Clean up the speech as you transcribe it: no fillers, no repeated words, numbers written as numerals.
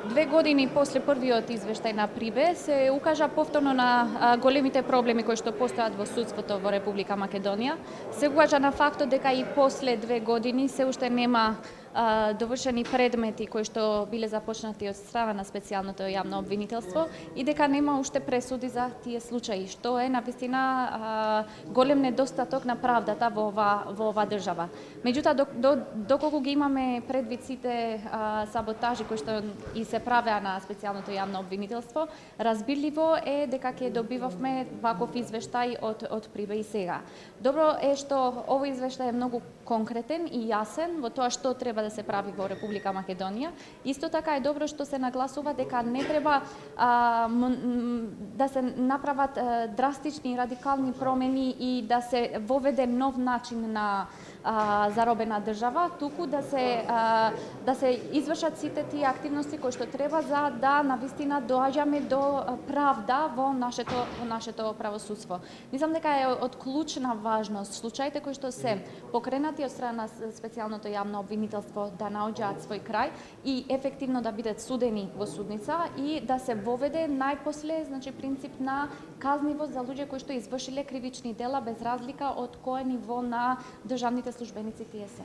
2 години после првиот извештај на Прибе се укажа повторно на големите проблеми кои што постојат во судството во Република Македонија. Се укажа на фактот дека и после 2 години се уште нема довршени предмети кои што биле започнати од страна на специјалното јавно обвинителство и дека нема уште пресуди за тие случаи, што е навистина голем недостаток на правдата во ова држава. Меѓутоа, доколку ги имаме предвид сите саботажи кои што и се правеа на специјалното јавно обвинителство, разбирливо е дека ќе добивавме ваков извештај од Прибе и сега. Добро е што овој извештај е многу конкретен и јасен во тоа што треба да се прави во Република Македонија. Исто така е добро што се нагласува дека не треба да се направат драстични и радикални промени и да се воведе нов начин на заробена држава, туку да се извршат сите тие активности кои што треба за да навистина доаѓаме до правда во нашето правосудство. Мислам дека е од клучна важност случаите кои што се покренати од страна на специјалното јавно обвинителство да наоѓаат свој крај и ефективно да бидат судени во судница и да се воведе најпосле принцип на казнивост за луѓе кои што извршиле кривични дела без разлика од кое ниво на државните службеници тие се.